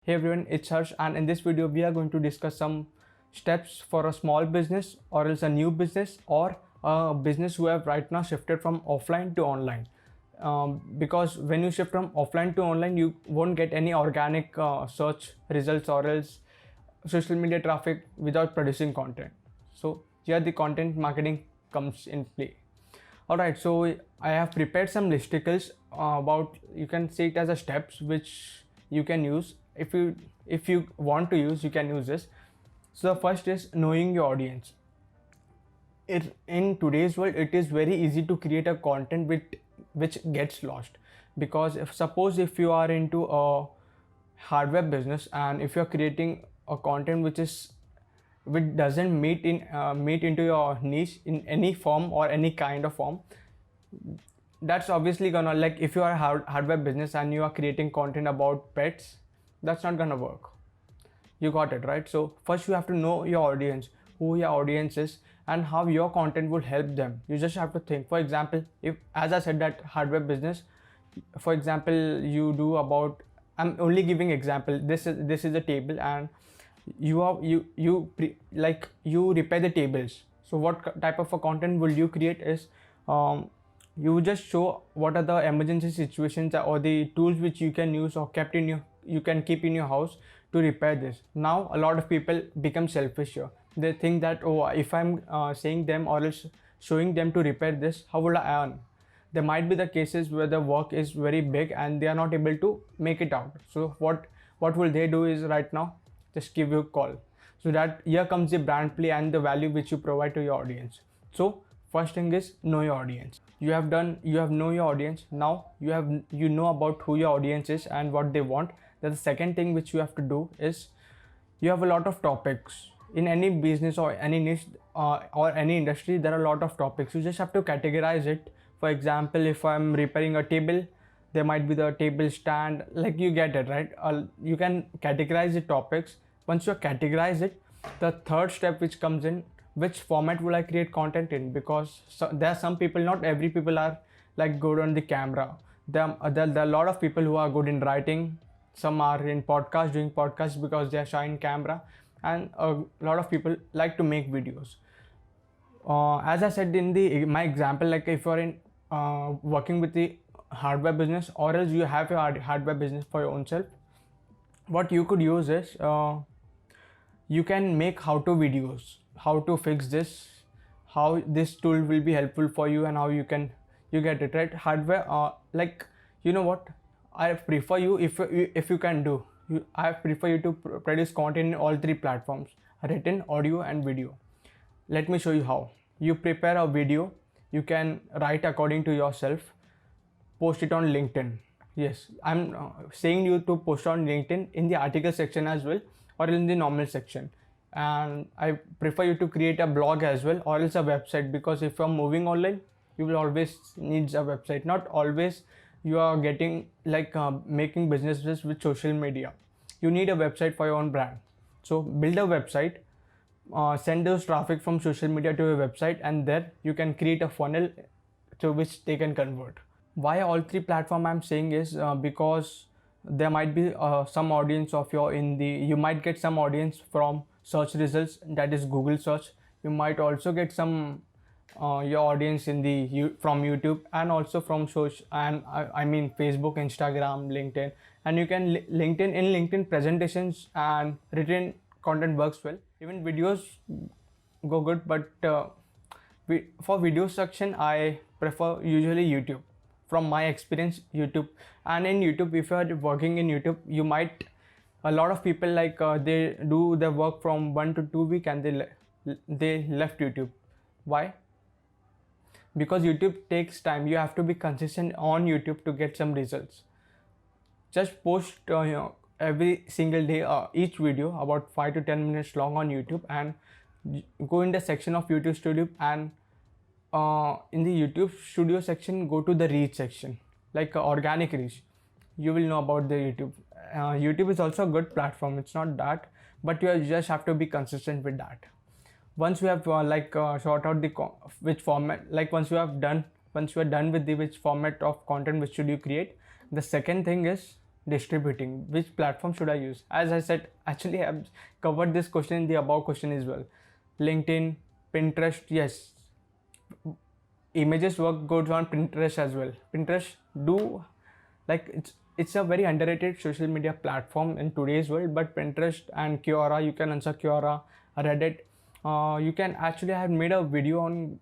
Hey everyone, it's Harsh, and in this video we are going to discuss some steps for a small business or else a new business or a business who have right now shifted from offline to online. Because when you shift from offline to online, you won't get any organic search results or else social media traffic without producing content. So here the content marketing comes in play. Alright, so I have prepared some listicles about, you can see it as a steps which you can use. If you want to use, you can use this. So the first is knowing your audience. In today's world, it is very easy to create a content which gets lost, because if you are into a hardware business and if you're creating a content which doesn't meet into your niche in any form or any kind of form, that's obviously gonna, like, if you are a hardware business and you are creating content about pets, that's not gonna work. You got it, right? So first you have to know your audience, who your audience is, and how your content will help them. You just have to think. For example, if, as I said, that hardware business, for example, you do about, I'm only giving example, this is a table, and you repair the tables. So what type of a content will you create is, you just show what are the emergency situations or the tools which you can use or you can keep in your house to repair this. Now a lot of people become selfish here. They think that, oh, if I'm saying them or else showing them to repair this, how will I earn? There might be the cases where the work is very big and they are not able to make it out. So what will they do is, right now, just give you a call. So that here comes the brand play and the value which you provide to your audience. So first thing is know your audience. You have know your audience. Now you know about who your audience is and what they want. Then the second thing which you have to do is, you have a lot of topics in any business or any niche or any industry. There are a lot of topics. You just have to categorize it. For example, if I'm repairing a table, there might be the table stand, like, you get it, right? You can categorize the topics. Once you categorize it, the third step which comes in, which format will I create content in? Because there are some people, not every people are like good on the camera. There are a lot of people who are good in writing. Some are in podcast, doing podcasts because they are shy in camera, and a lot of people like to make videos. As I said in my example, like, if you're in working with the hardware business or else you have a hardware business for your own self, what you could use is, you can make how-to videos, how to fix this, how this tool will be helpful for you, and how you get it, right? Hardware, like, you know what, I prefer you, if you can do, I prefer you to produce content in all three platforms: written, audio, and video. Let me show you how. You prepare a video, you can write according to yourself, post it on LinkedIn. Yes, I'm saying you to post on LinkedIn in the article section as well, or in the normal section. And I prefer you to create a blog as well, or else a website, because if you're moving online, you will always need a website. Not always you are getting, like, making businesses with social media. You need a website for your own brand. So build a website, send those traffic from social media to your website, and there you can create a funnel to which they can convert. Why all three platform I'm saying is, because there might be some audience of you might get some audience from search results, that is Google search. You might also get some your audience from YouTube, and also from social, and I mean Facebook, Instagram, LinkedIn. And you can LinkedIn presentations and written content works well. Even videos go good, but for video section I prefer usually YouTube. From my experience, YouTube. And in YouTube, if you are working in YouTube, you might, a lot of people, like, they do their work from 1 to 2 weeks and they left YouTube. Why? Because YouTube takes time. You have to be consistent on YouTube to get some results. Just post every single day, each video about 5 to 10 minutes long on YouTube, and go in the section of YouTube Studio, and in the YouTube Studio section, go to the reach section, like organic reach. You will know about the YouTube. YouTube is also a good platform, it's not that, but you just have to be consistent with that. Once you have sort out which format, like, once you are done with the which format of content which should you create, the second thing is distributing, which platform should I use? As I said, actually I've covered this question in the above question as well. LinkedIn, Pinterest, yes, images work good on Pinterest as well. Pinterest do, like, it's a very underrated social media platform in today's world. But Pinterest and Quora, you can answer Quora, Reddit, you can actually, I have made a video on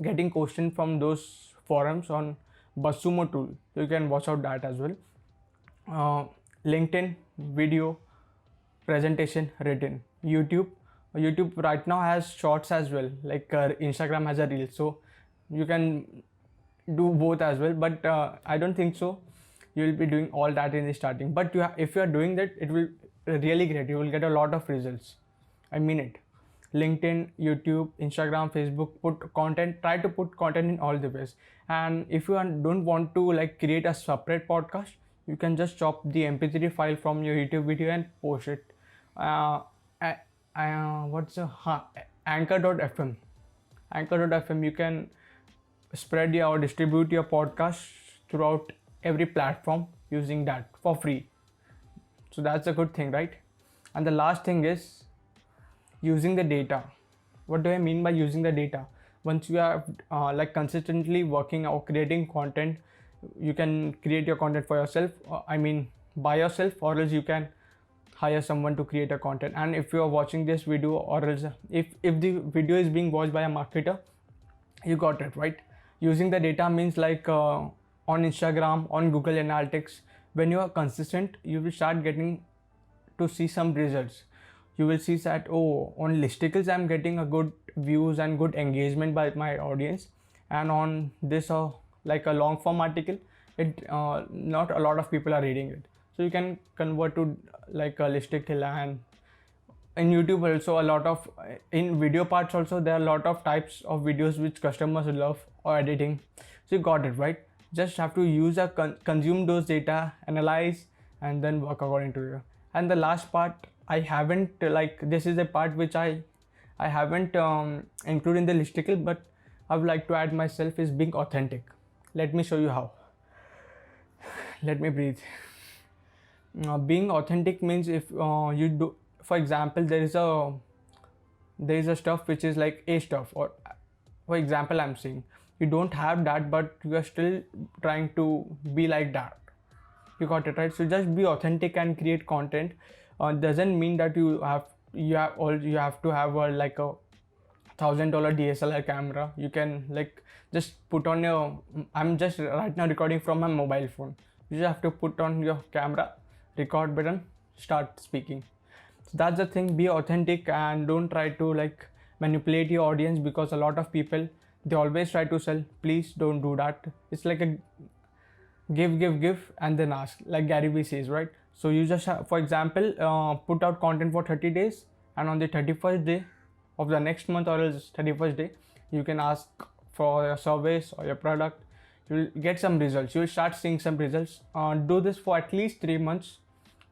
getting question from those forums on Basumo tool, so you can watch out that as well. LinkedIn, video, presentation, written. YouTube right now has shorts as well, like Instagram has a reel, so you can do both as well. But I don't think so you will be doing all that in the starting. But if you are doing that, it will really great, you will get a lot of results, I mean it. LinkedIn, YouTube, Instagram, Facebook, put content, try to put content in all the ways. And if you don't want to like create a separate podcast, you can just chop the mp3 file from your YouTube video and post it. What's Anchor.fm. Anchor.fm, you can spread or distribute your podcast throughout every platform using that for free. So that's a good thing, right? And the last thing is using the data. What do I mean by using the data? Once you are like consistently working or creating content, you can create your content for yourself, I mean by yourself, or else you can hire someone to create a content. And if you are watching this video, or else if the video is being watched by a marketer, you got it right. Using the data means like on Instagram, on Google Analytics, when you are consistent, you will start getting to see some results. You will see that, oh, on listicles I'm getting a good views and good engagement by my audience, and on this like a long form article, it not a lot of people are reading it. So you can convert to like a listicle. And in YouTube also, a lot of, in video parts also, there are a lot of types of videos which customers love or editing. So you got it right. Just have to use consume those data, analyze, and then work according to you. And the last part, I haven't like, this is a part which I haven't included in the listicle, but I would like to add myself, is being authentic. Let me show you how. Let me breathe. Being authentic means, if you do, for example, there is a stuff which is like a stuff, or for example I'm saying you don't have that, but you are still trying to be like that. You got it right. So just be authentic and create content. Doesn't mean that you have to have like a $1,000 DSLR camera. You can like just put on your, I'm just right now recording from my mobile phone. You just have to put on your camera, record button, start speaking. So that's the thing. Be authentic and don't try to like manipulate your audience, because a lot of people, they always try to sell. Please don't do that. It's like a give and then ask, like Gary Vee says, right? So you just have, for example, put out content for 30 days, and on the 31st day of the next month, or else 31st day, you can ask for your service or your product. You will get some results. You will start seeing some results. Do this for at least 3 months,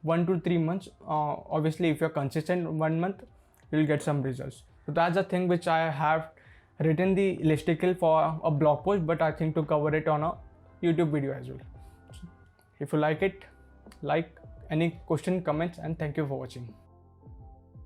1 to 3 months. Obviously if you're consistent 1 month, you will get some results. So that's the thing which I have written the listicle for a blog post, but I think to cover it on a YouTube video as well. If you like it, like, any question, comments, and thank you for watching.